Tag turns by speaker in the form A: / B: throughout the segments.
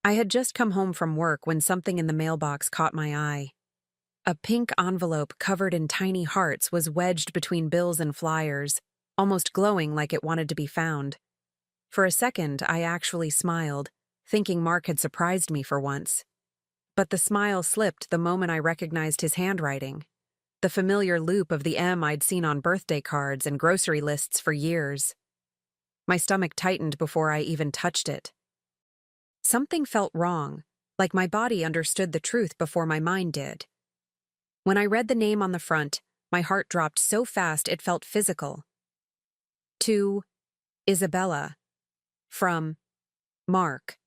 A: I had just come home from work when something in the mailbox caught my eye. A pink envelope covered in tiny hearts was wedged between bills and flyers, almost glowing like it wanted to be found. For a second, I actually smiled, thinking Mark had surprised me for once. But the smile slipped the moment I recognized his handwriting, the familiar loop of the M I'd seen on birthday cards and grocery lists for years. My stomach tightened before I even touched it. Something felt wrong, like my body understood the truth before my mind did. When I read the name on the front, my heart dropped so fast it felt physical. To Isabella. From Mark.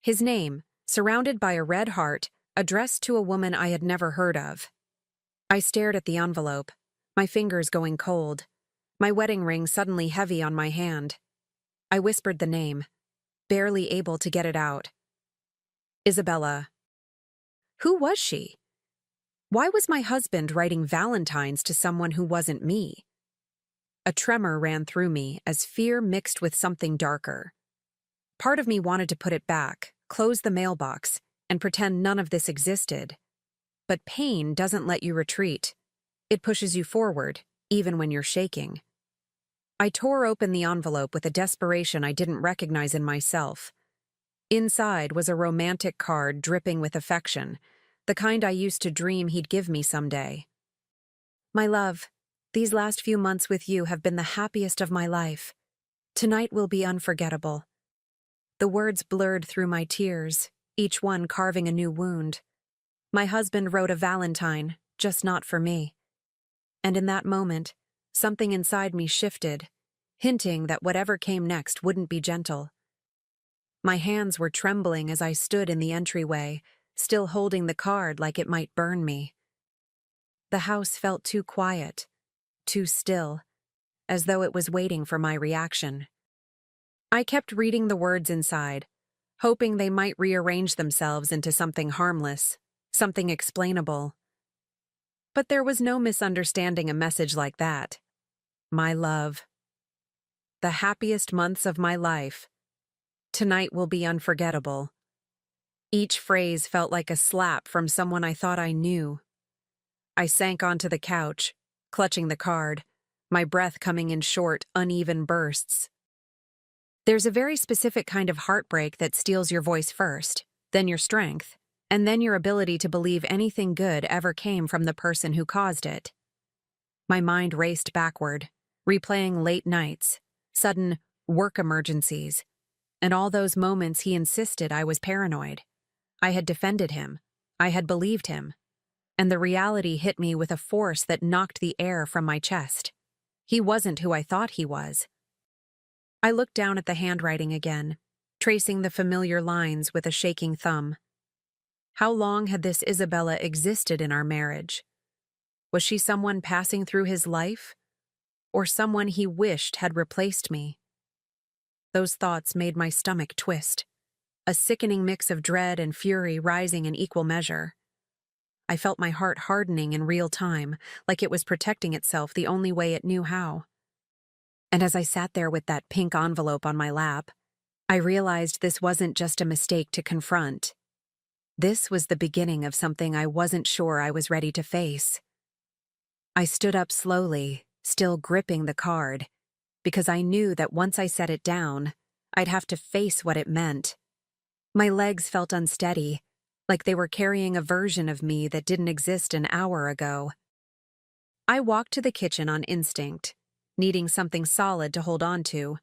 A: His name, surrounded by a red heart, addressed to a woman I had never heard of. I stared at the envelope, my fingers going cold, my wedding ring suddenly heavy on my hand. I whispered the name, barely able to get it out. Isabella. Who was she? Why was my husband writing Valentines to someone who wasn't me? A tremor ran through me as fear mixed with something darker. Part of me wanted to put it back, close the mailbox, and pretend none of this existed. But pain doesn't let you retreat. It pushes you forward, even when you're shaking. I tore open the envelope with a desperation I didn't recognize in myself. Inside was a romantic card dripping with affection, the kind I used to dream he'd give me someday. My love, these last few months with you have been the happiest of my life. Tonight will be unforgettable. The words blurred through my tears, each one carving a new wound. My husband wrote a Valentine, just not for me. And in that moment, something inside me shifted, hinting that whatever came next wouldn't be gentle. My hands were trembling as I stood in the entryway, still holding the card like it might burn me. The house felt too quiet, too still, as though it was waiting for my reaction. I kept reading the words inside, hoping they might rearrange themselves into something harmless, something explainable. But there was no misunderstanding a message like that. My love. The happiest months of my life. Tonight will be unforgettable. Each phrase felt like a slap from someone I thought I knew. I sank onto the couch, clutching the card, my breath coming in short, uneven bursts. There's a very specific kind of heartbreak that steals your voice first, then your strength, and then your ability to believe anything good ever came from the person who caused it. My mind raced backward, replaying late nights, sudden work emergencies, and all those moments he insisted I was paranoid. I had defended him. I had believed him. And the reality hit me with a force that knocked the air from my chest. He wasn't who I thought he was. I looked down at the handwriting again, tracing the familiar lines with a shaking thumb. How long had this Isabella existed in our marriage? Was she someone passing through his life? Or someone he wished had replaced me? Those thoughts made my stomach twist, a sickening mix of dread and fury rising in equal measure. I felt my heart hardening in real time, like it was protecting itself the only way it knew how. And as I sat there with that pink envelope on my lap, I realized this wasn't just a mistake to confront. This was the beginning of something I wasn't sure I was ready to face. I stood up slowly, still gripping the card, because I knew that once I set it down, I'd have to face what it meant. My legs felt unsteady, like they were carrying a version of me that didn't exist an hour ago. I walked to the kitchen on instinct, needing something solid to hold on to,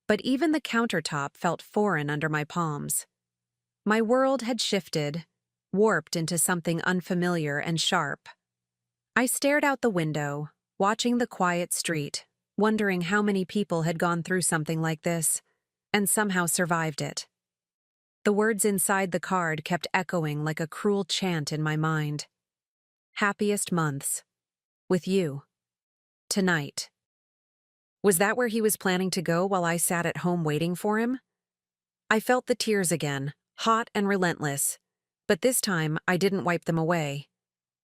A: but even the countertop felt foreign under my palms. My world had shifted, warped into something unfamiliar and sharp. I stared out the window, watching the quiet street, wondering how many people had gone through something like this, and somehow survived it. The words inside the card kept echoing like a cruel chant in my mind. Happiest months. With you. Tonight. Was that where he was planning to go while I sat at home waiting for him? I felt the tears again, hot and relentless, but this time I didn't wipe them away.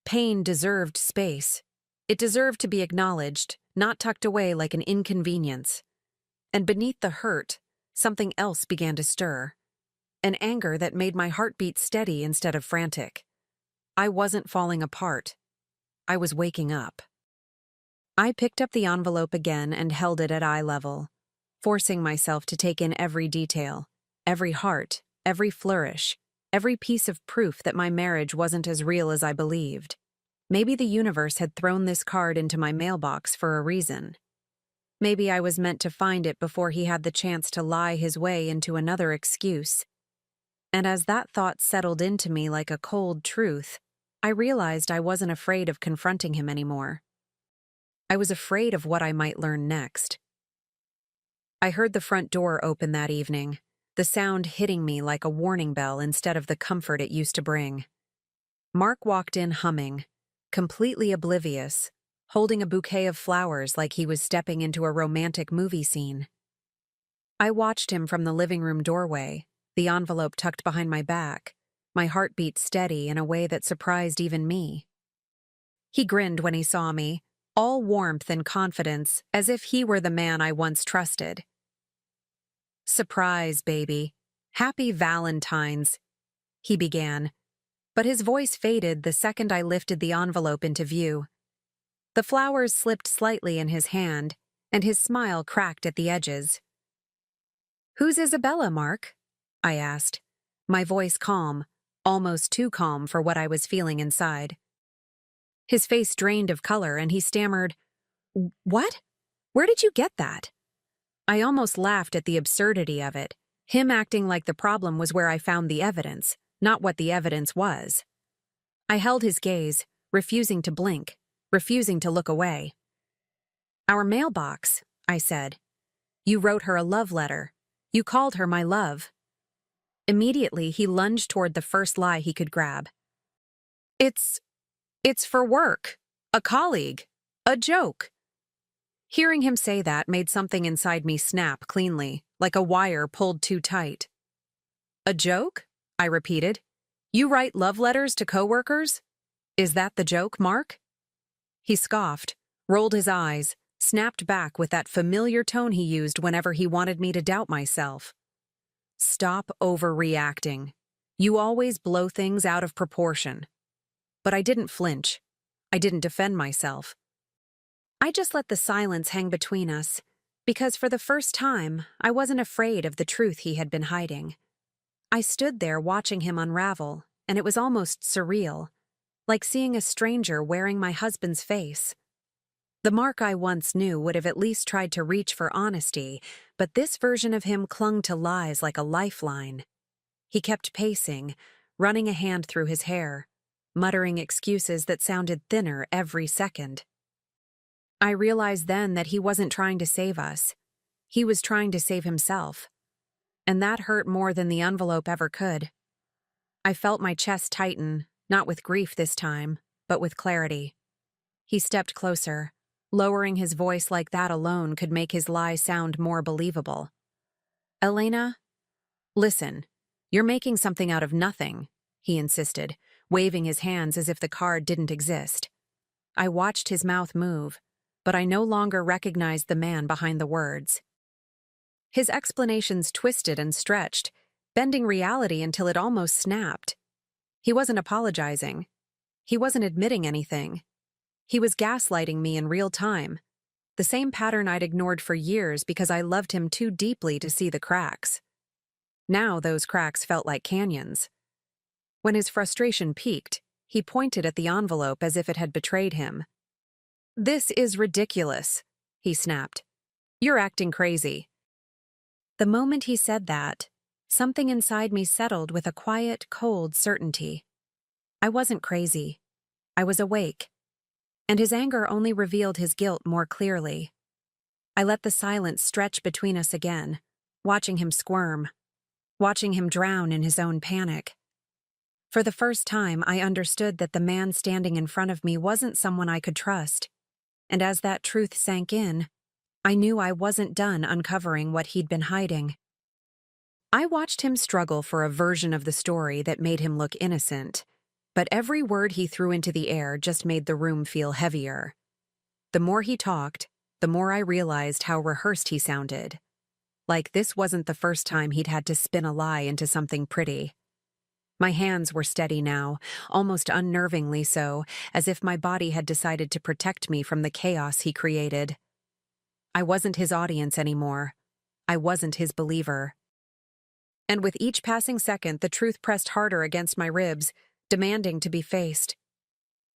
A: Pain deserved space. It deserved to be acknowledged, not tucked away like an inconvenience. And beneath the hurt, something else began to stir. an anger that made my heartbeat steady instead of frantic. I wasn't falling apart. I was waking up. I picked up the envelope again and held it at eye level, forcing myself to take in every detail, every heart, every flourish, every piece of proof that my marriage wasn't as real as I believed. Maybe the universe had thrown this card into my mailbox for a reason. Maybe I was meant to find it before he had the chance to lie his way into another excuse. And as that thought settled into me like a cold truth, I realized I wasn't afraid of confronting him anymore. I was afraid of what I might learn next. I heard the front door open that evening, the sound hitting me like a warning bell instead of the comfort it used to bring. Mark walked in humming, completely oblivious, holding a bouquet of flowers like he was stepping into a romantic movie scene. I watched him from the living room doorway, the envelope tucked behind my back, my heartbeat steady in a way that surprised even me. He grinned when he saw me, all warmth and confidence, as if he were the man I once trusted. "Surprise, baby. Happy Valentine's," he began, but his voice faded the second I lifted the envelope into view. The flowers slipped slightly in his hand, and his smile cracked at the edges. "Who's Isabella, Mark?" I asked, my voice calm, almost too calm for what I was feeling inside. His face drained of color, and he stammered, "What? Where did you get that?" I almost laughed at the absurdity of it, him acting like the problem was where I found the evidence, not what the evidence was. I held his gaze, refusing to blink, refusing to look away. "Our mailbox," I said. "You wrote her a love letter. You called her my love." Immediately, he lunged toward the first lie he could grab. It's for work, a colleague, a joke." Hearing him say that made something inside me snap cleanly, like a wire pulled too tight. "A joke?" I repeated. "You write love letters to coworkers? Is that the joke, Mark?" He scoffed, rolled his eyes, snapped back with that familiar tone he used whenever he wanted me to doubt myself. "Stop overreacting. You always blow things out of proportion." But I didn't flinch. I didn't defend myself. I just let the silence hang between us, because for the first time, I wasn't afraid of the truth he had been hiding. I stood there watching him unravel, and it was almost surreal, like seeing a stranger wearing my husband's face. The Mark I once knew would have at least tried to reach for honesty, but this version of him clung to lies like a lifeline. He kept pacing, running a hand through his hair, muttering excuses that sounded thinner every second. I realized then that he wasn't trying to save us. He was trying to save himself. And that hurt more than the envelope ever could. I felt my chest tighten, not with grief this time, but with clarity. He stepped closer, lowering his voice like that alone could make his lie sound more believable. "Elena, listen, you're making something out of nothing," he insisted, waving his hands as if the card didn't exist. I watched his mouth move, but I no longer recognized the man behind the words. His explanations twisted and stretched, bending reality until it almost snapped. He wasn't apologizing. He wasn't admitting anything. He was gaslighting me in real time, the same pattern I'd ignored for years because I loved him too deeply to see the cracks. Now those cracks felt like canyons. When his frustration peaked, he pointed at the envelope as if it had betrayed him. "This is ridiculous," he snapped. "You're acting crazy." The moment he said that, something inside me settled with a quiet, cold certainty. I wasn't crazy. I was awake. And his anger only revealed his guilt more clearly. I let the silence stretch between us again, watching him squirm, watching him drown in his own panic. For the first time, I understood that the man standing in front of me wasn't someone I could trust. And as that truth sank in, I knew I wasn't done uncovering what he'd been hiding. I watched him struggle for a version of the story that made him look innocent, but every word he threw into the air just made the room feel heavier. The more he talked, the more I realized how rehearsed he sounded. like this wasn't the first time he'd had to spin a lie into something pretty. My hands were steady now, almost unnervingly so, as if my body had decided to protect me from the chaos he created. I wasn't his audience anymore. I wasn't his believer. And with each passing second, the truth pressed harder against my ribs, demanding to be faced.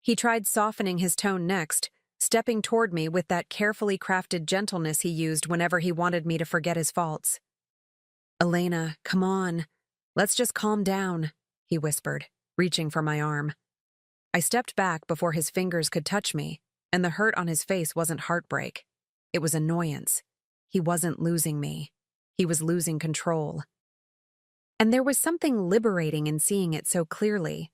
A: He tried softening his tone next, stepping toward me with that carefully crafted gentleness he used whenever he wanted me to forget his faults. "Elena, come on. Let's just calm down," he whispered, reaching for my arm. I stepped back before his fingers could touch me, and the hurt on his face wasn't heartbreak. It was annoyance. He wasn't losing me. He was losing control. And there was something liberating in seeing it so clearly.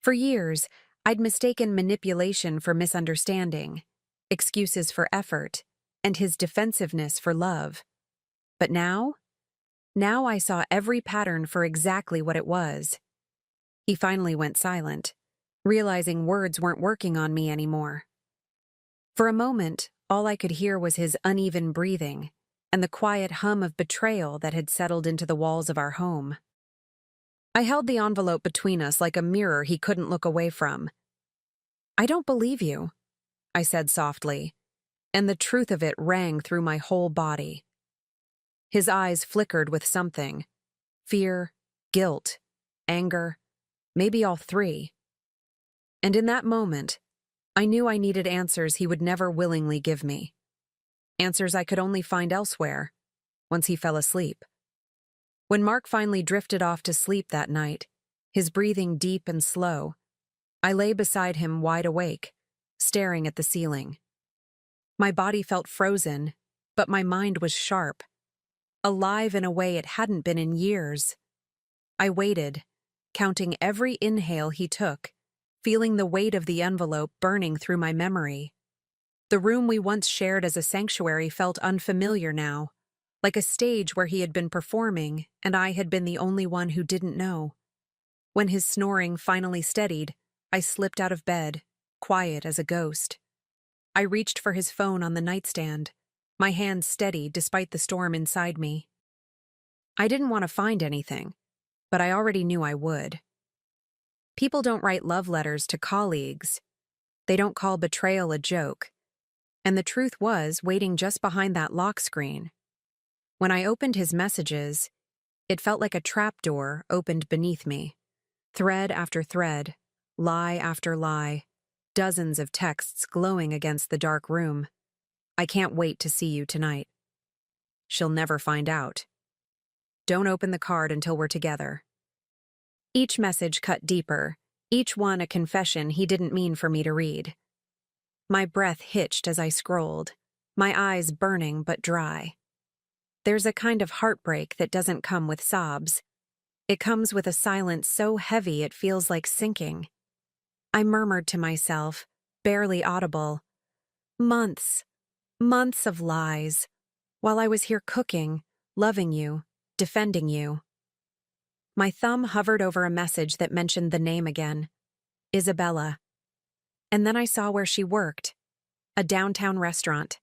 A: For years, I'd mistaken manipulation for misunderstanding, excuses for effort, and his defensiveness for love. But now I saw every pattern for exactly what it was. He finally went silent, realizing words weren't working on me anymore. For a moment, all I could hear was his uneven breathing and the quiet hum of betrayal that had settled into the walls of our home. I held the envelope between us like a mirror he couldn't look away from. "I don't believe you," I said softly, and the truth of it rang through my whole body. His eyes flickered with something: fear, guilt, anger, maybe all three. And in that moment, I knew I needed answers he would never willingly give me. Answers I could only find elsewhere, once he fell asleep. When Mark finally drifted off to sleep that night, his breathing deep and slow, I lay beside him wide awake, staring at the ceiling. My body felt frozen, but my mind was sharp, alive in a way it hadn't been in years. I waited, counting every inhale he took, feeling the weight of the envelope burning through my memory. The room we once shared as a sanctuary felt unfamiliar now, like a stage where he had been performing and I had been the only one who didn't know. When his snoring finally steadied, I slipped out of bed, quiet as a ghost. I reached for his phone on the nightstand, my hand steady despite the storm inside me. I didn't want to find anything, but I already knew I would. People don't write love letters to colleagues. They don't call betrayal a joke. And the truth was waiting just behind that lock screen. When I opened his messages, it felt like a trapdoor opened beneath me. Thread after thread, lie after lie, dozens of texts glowing against the dark room. "I can't wait to see you tonight. She'll never find out. Don't open the card until we're together." Each message cut deeper, each one a confession he didn't mean for me to read. My breath hitched as I scrolled, my eyes burning but dry. There's a kind of heartbreak that doesn't come with sobs. It comes with a silence so heavy it feels like sinking. I murmured to myself, barely audible, months of lies, while I was here cooking, loving you, defending you." My thumb hovered over a message that mentioned the name again, Isabella. And then I saw where she worked, a downtown restaurant.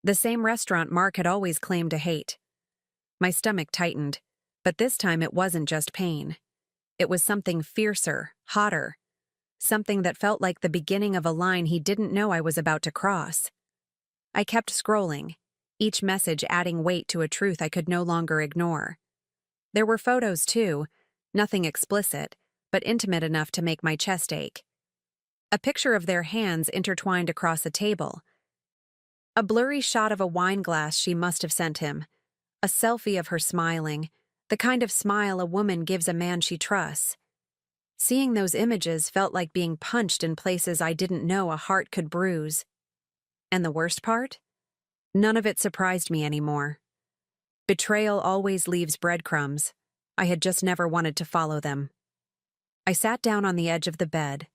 A: The same restaurant Mark had always claimed to hate. My stomach tightened, but this time it wasn't just pain. It was something fiercer, hotter, something that felt like the beginning of a line he didn't know I was about to cross. I kept scrolling, each message adding weight to a truth I could no longer ignore. There were photos too, nothing explicit, but intimate enough to make my chest ache. A picture of their hands intertwined across a table. A blurry shot of a wine glass she must have sent him. A selfie of her smiling, the kind of smile a woman gives a man she trusts. Seeing those images felt like being punched in places I didn't know a heart could bruise. And the worst part? None of it surprised me anymore. Betrayal always leaves breadcrumbs. I had just never wanted to follow them. I sat down on the edge of the bed,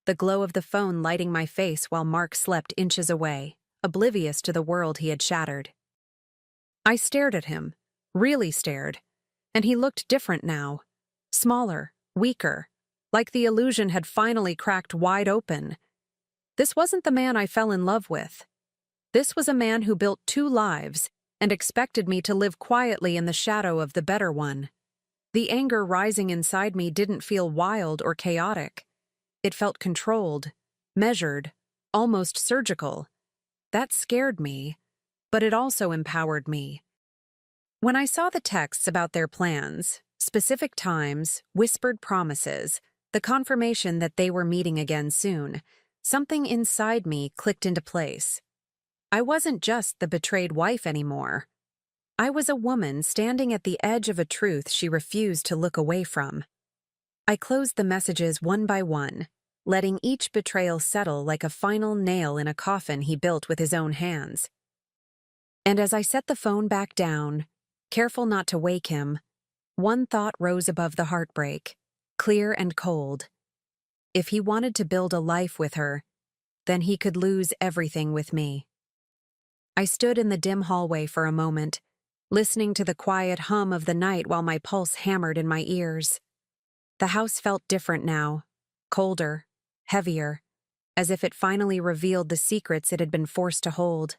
A: the glow of the phone lighting my face while Mark slept inches away, oblivious to the world he had shattered. I stared at him, really stared, and he looked different now. Smaller, weaker, like the illusion had finally cracked wide open. This wasn't the man I fell in love with. This was a man who built 2 lives, and expected me to live quietly in the shadow of the better one. The anger rising inside me didn't feel wild or chaotic. It felt controlled, measured, almost surgical. That scared me, but it also empowered me. When I saw the texts about their plans, specific times, whispered promises, the confirmation that they were meeting again soon, something inside me clicked into place. I wasn't just the betrayed wife anymore. I was a woman standing at the edge of a truth she refused to look away from. I closed the messages one by one, letting each betrayal settle like a final nail in a coffin he built with his own hands. And as I set the phone back down, careful not to wake him, one thought rose above the heartbreak, clear and cold. If he wanted to build a life with her, then he could lose everything with me. I stood in the dim hallway for a moment, listening to the quiet hum of the night while my pulse hammered in my ears. The house felt different now, colder, heavier, as if it finally revealed the secrets it had been forced to hold.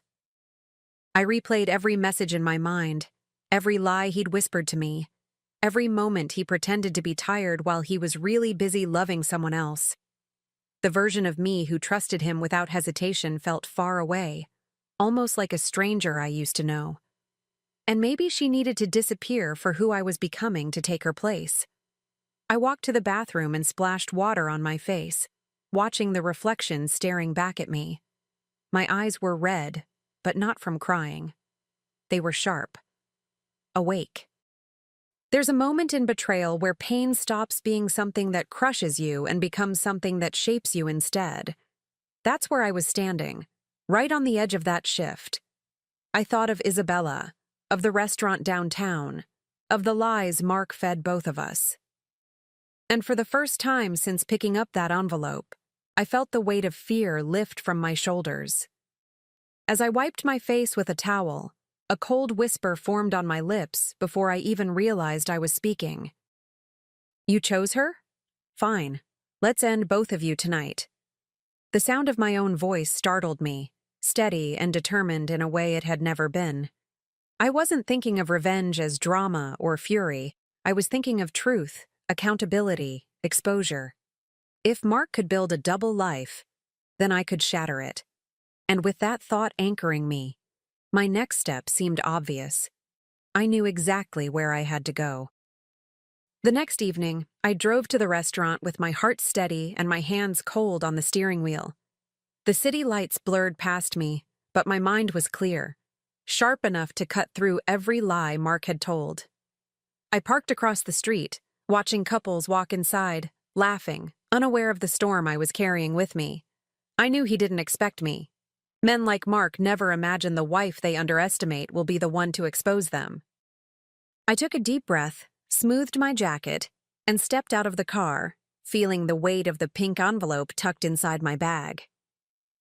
A: I replayed every message in my mind, every lie he'd whispered to me, every moment he pretended to be tired while he was really busy loving someone else. The version of me who trusted him without hesitation felt far away, almost like a stranger I used to know. And maybe she needed to disappear for who I was becoming to take her place. I walked to the bathroom and splashed water on my face, watching the reflection staring back at me. My eyes were red, but not from crying. They were sharp. Awake. There's a moment in betrayal where pain stops being something that crushes you and becomes something that shapes you instead. That's where I was standing, right on the edge of that shift. I thought of Isabella, of the restaurant downtown, of the lies Mark fed both of us. And for the first time since picking up that envelope, I felt the weight of fear lift from my shoulders. As I wiped my face with a towel, a cold whisper formed on my lips before I even realized I was speaking. "You chose her? Fine. Let's end both of you tonight." The sound of my own voice startled me, steady and determined in a way it had never been. I wasn't thinking of revenge as drama or fury. I was thinking of truth, accountability, exposure. If Mark could build a double life, then I could shatter it. And with that thought anchoring me, my next step seemed obvious. I knew exactly where I had to go. The next evening, I drove to the restaurant with my heart steady and my hands cold on the steering wheel. The city lights blurred past me, but my mind was clear, sharp enough to cut through every lie Mark had told. I parked across the street, watching couples walk inside, laughing, unaware of the storm I was carrying with me. I knew he didn't expect me. Men like Mark never imagine the wife they underestimate will be the one to expose them. I took a deep breath, smoothed my jacket, and stepped out of the car, feeling the weight of the pink envelope tucked inside my bag.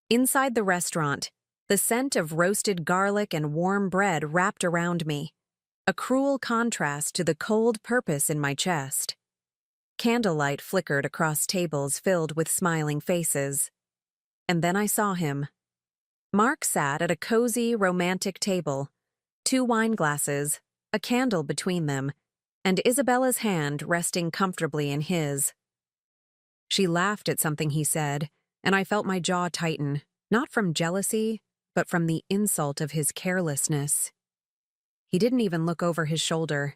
A: Inside the restaurant, the scent of roasted garlic and warm bread wrapped around me, a cruel contrast to the cold purpose in my chest. Candlelight flickered across tables filled with smiling faces. And then I saw him. Mark sat at a cozy, romantic table, 2 wine glasses, a candle between them, and Isabella's hand resting comfortably in his. She laughed at something he said, and I felt my jaw tighten, not from jealousy, but from the insult of his carelessness. He didn't even look over his shoulder.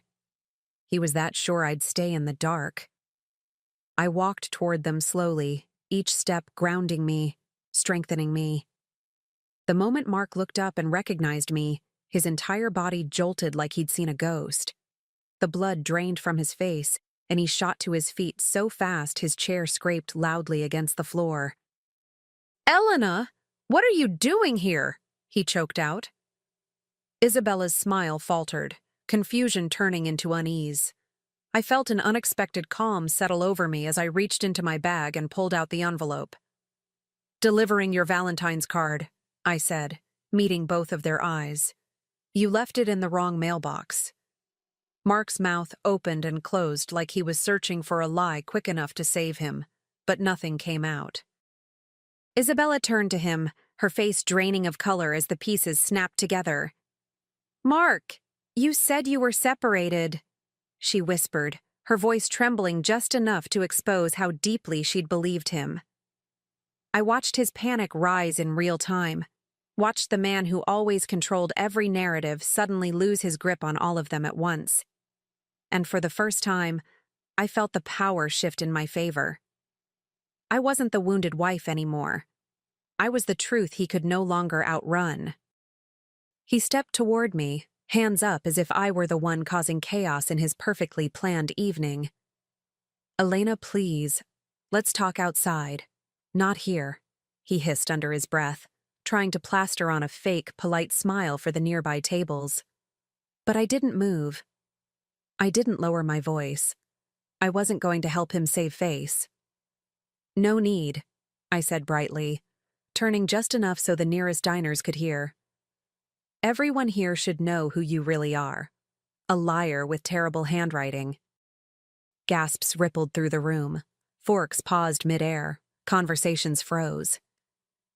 A: He was that sure I'd stay in the dark. I walked toward them slowly, each step grounding me, strengthening me. The moment Mark looked up and recognized me, his entire body jolted like he'd seen a ghost. The blood drained from his face, and he shot to his feet so fast his chair scraped loudly against the floor. "Elena, what are you doing here?" he choked out. Isabella's smile faltered, confusion turning into unease. I felt an unexpected calm settle over me as I reached into my bag and pulled out the envelope. "Delivering your Valentine's card," I said, meeting both of their eyes. "You left it in the wrong mailbox." Mark's mouth opened and closed like he was searching for a lie quick enough to save him, but nothing came out. Isabella turned to him, her face draining of color as the pieces snapped together. Mark, you said you were separated, she whispered, her voice trembling just enough to expose how deeply she'd believed him. I watched his panic rise in real time, watched the man who always controlled every narrative suddenly lose his grip on all of them at once. And for the first time, I felt the power shift in my favor. I wasn't the wounded wife anymore. I was the truth he could no longer outrun. He stepped toward me, hands up as if I were the one causing chaos in his perfectly planned evening. "Elena, please, let's talk outside. Not here," he hissed under his breath, trying to plaster on a fake, polite smile for the nearby tables. But I didn't move. I didn't lower my voice. I wasn't going to help him save face. "No need," I said brightly, turning just enough so the nearest diners could hear. "Everyone here should know who you really are. A liar with terrible handwriting." Gasps rippled through the room. Forks paused midair. Conversations froze.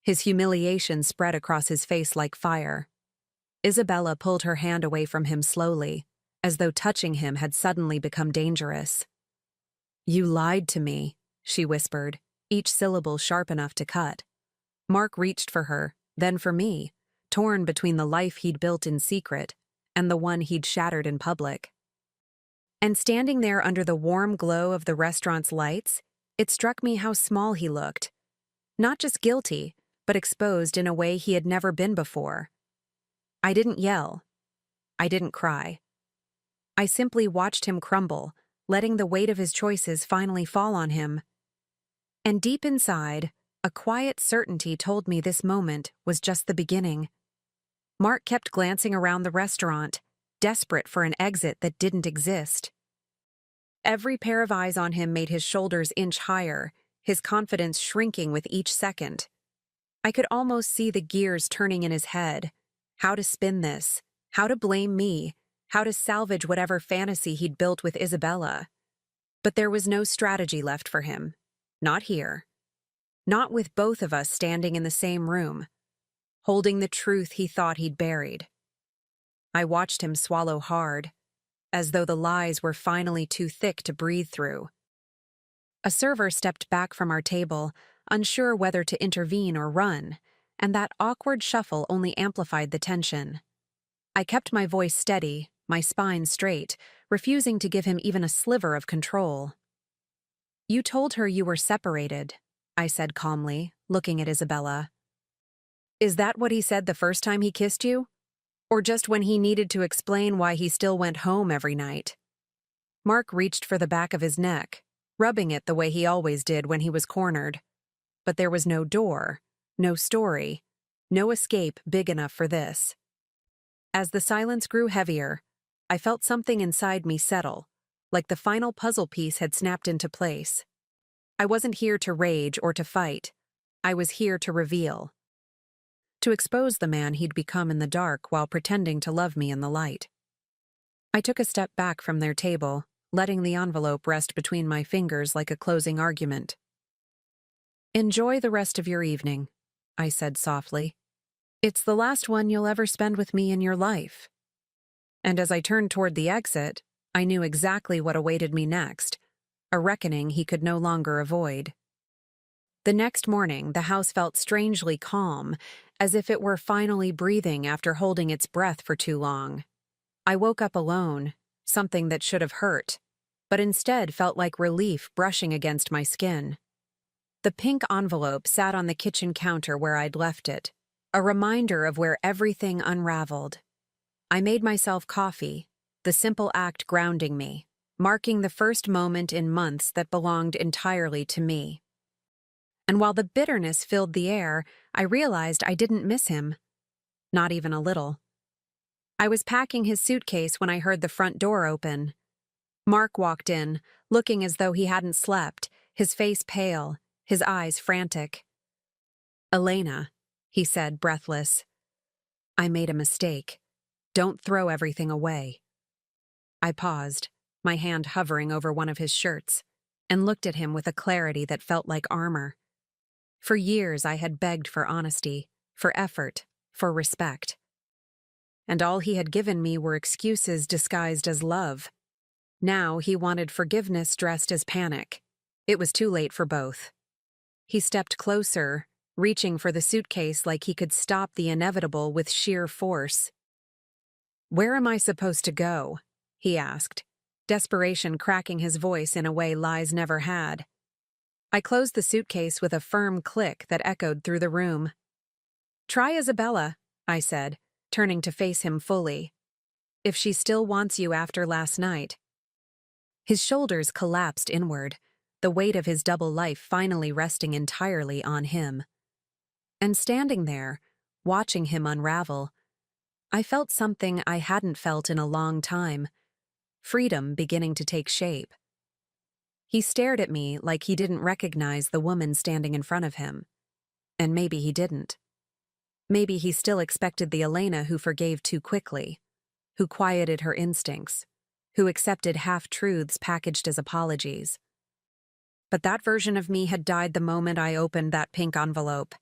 A: His humiliation spread across his face like fire. Isabella pulled her hand away from him slowly, as though touching him had suddenly become dangerous. "You lied to me," she whispered, each syllable sharp enough to cut. Mark reached for her, then for me, torn between the life he'd built in secret and the one he'd shattered in public. And standing there under the warm glow of the restaurant's lights, it struck me how small he looked. Not just guilty, but exposed in a way he had never been before. I didn't yell. I didn't cry. I simply watched him crumble, letting the weight of his choices finally fall on him. And deep inside, a quiet certainty told me this moment was just the beginning. Mark kept glancing around the restaurant, desperate for an exit that didn't exist. Every pair of eyes on him made his shoulders inch higher, his confidence shrinking with each second. I could almost see the gears turning in his head. How to spin this, how to blame me, how to salvage whatever fantasy he'd built with Isabella. But there was no strategy left for him. Not here. Not with both of us standing in the same room, holding the truth he thought he'd buried. I watched him swallow hard, as though the lies were finally too thick to breathe through. A server stepped back from our table, unsure whether to intervene or run, and that awkward shuffle only amplified the tension. I kept my voice steady, my spine straight, refusing to give him even a sliver of control. "You told her you were separated," I said calmly, looking at Isabella. "Is that what he said the first time he kissed you? Or just when he needed to explain why he still went home every night?" Mark reached for the back of his neck, rubbing it the way he always did when he was cornered. But there was no door, no story, no escape big enough for this. As the silence grew heavier, I felt something inside me settle, like the final puzzle piece had snapped into place. I wasn't here to rage or to fight. I was here to reveal. To expose the man he'd become in the dark while pretending to love me in the light. I took a step back from their table, letting the envelope rest between my fingers like a closing argument. "Enjoy the rest of your evening," I said softly. "It's the last one you'll ever spend with me in your life." And as I turned toward the exit, I knew exactly what awaited me next, a reckoning he could no longer avoid. The next morning, the house felt strangely calm, as if it were finally breathing after holding its breath for too long. I woke up alone, something that should have hurt, but instead felt like relief brushing against my skin. The pink envelope sat on the kitchen counter where I'd left it, a reminder of where everything unraveled. I made myself coffee, the simple act grounding me, marking the first moment in months that belonged entirely to me. And while the bitterness filled the air, I realized I didn't miss him. Not even a little. I was packing his suitcase when I heard the front door open. Mark walked in, looking as though he hadn't slept, his face pale, his eyes frantic. "Elena," he said, breathless. "I made a mistake. Don't throw everything away." I paused, my hand hovering over one of his shirts, and looked at him with a clarity that felt like armor. For years I had begged for honesty, for effort, for respect. and all he had given me were excuses disguised as love. Now he wanted forgiveness dressed as panic. It was too late for both. He stepped closer, reaching for the suitcase like he could stop the inevitable with sheer force. "Where am I supposed to go?" he asked, desperation cracking his voice in a way lies never had. I closed the suitcase with a firm click that echoed through the room. "Try Isabella," I said, turning to face him fully. "If she still wants you after last night." His shoulders collapsed inward, the weight of his double life finally resting entirely on him. And standing there, watching him unravel, I felt something I hadn't felt in a long time, freedom beginning to take shape. He stared at me like he didn't recognize the woman standing in front of him. And maybe he didn't. Maybe he still expected the Elena who forgave too quickly, who quieted her instincts, who accepted half-truths packaged as apologies. But that version of me had died the moment I opened that pink envelope.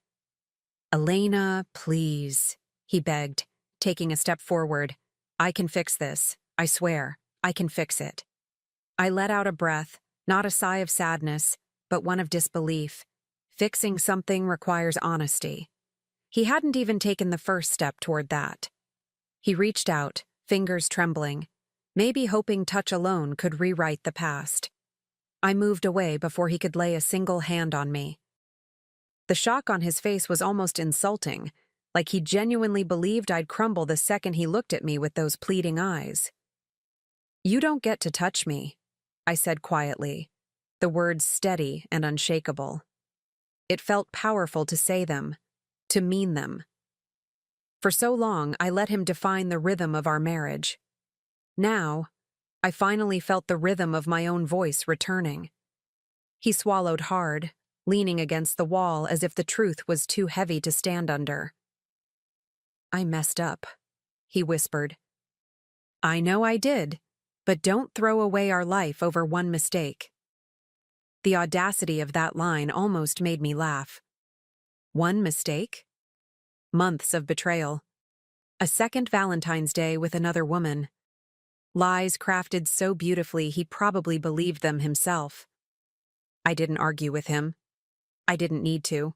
A: "Elena, please," he begged, taking a step forward. "I can fix this. I swear, I can fix it." I let out a breath, not a sigh of sadness, but one of disbelief. Fixing something requires honesty. He hadn't even taken the first step toward that. He reached out, fingers trembling, maybe hoping touch alone could rewrite the past. I moved away before he could lay a single hand on me. The shock on his face was almost insulting, like he genuinely believed I'd crumble the second he looked at me with those pleading eyes. "You don't get to touch me," I said quietly, the words steady and unshakable. It felt powerful to say them, to mean them. For so long, I let him define the rhythm of our marriage. Now, I finally felt the rhythm of my own voice returning. He swallowed hard, leaning against the wall as if the truth was too heavy to stand under. "I messed up," he whispered. "I know I did, but don't throw away our life over one mistake." The audacity of that line almost made me laugh. One mistake? Months of betrayal. A second Valentine's Day with another woman. Lies crafted so beautifully he probably believed them himself. I didn't argue with him. I didn't need to.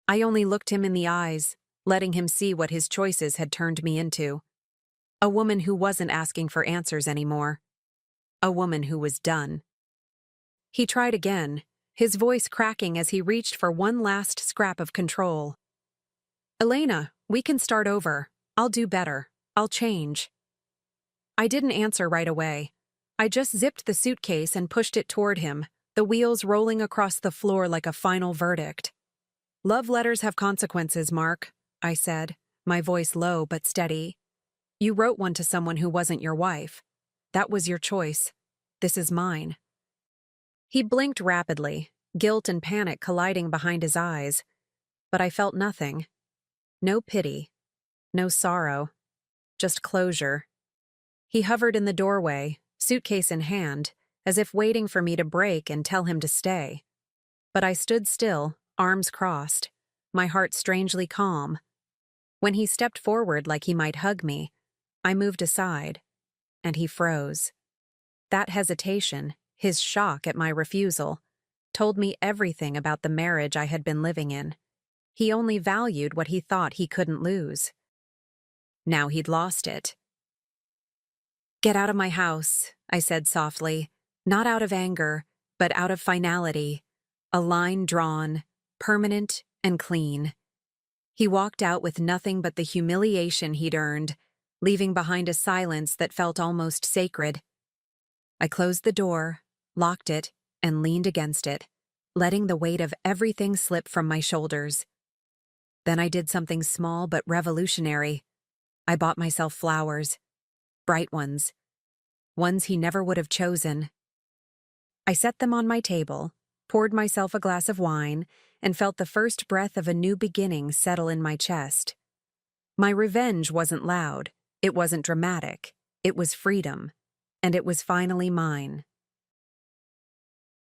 A: I only looked him in the eyes, letting him see what his choices had turned me into. A woman who wasn't asking for answers anymore. A woman who was done. He tried again, his voice cracking as he reached for one last scrap of control. "Elena, we can start over. I'll do better. I'll change." I didn't answer right away. I just zipped the suitcase and pushed it toward him, the wheels rolling across the floor like a final verdict. "Love letters have consequences, Mark," I said, my voice low but steady. "You wrote one to someone who wasn't your wife. That was your choice. This is mine." He blinked rapidly, guilt and panic colliding behind his eyes, but I felt nothing. No pity. No sorrow. Just closure. He hovered in the doorway, suitcase in hand, as if waiting for me to break and tell him to stay. But I stood still, arms crossed, my heart strangely calm. When he stepped forward like he might hug me, I moved aside, and he froze. That hesitation, his shock at my refusal, told me everything about the marriage I had been living in. He only valued what he thought he couldn't lose. Now he'd lost it. "Get out of my house," I said softly, not out of anger, but out of finality, a line drawn, permanent and clean. He walked out with nothing but the humiliation he'd earned, leaving behind a silence that felt almost sacred. I closed the door, locked it, and leaned against it, letting the weight of everything slip from my shoulders. Then I did something small but revolutionary. I bought myself flowers. Bright ones. Ones he never would have chosen. I set them on my table, poured myself a glass of wine, and felt the first breath of a new beginning settle in my chest. My revenge wasn't loud, it wasn't dramatic, it was freedom, and it was finally mine.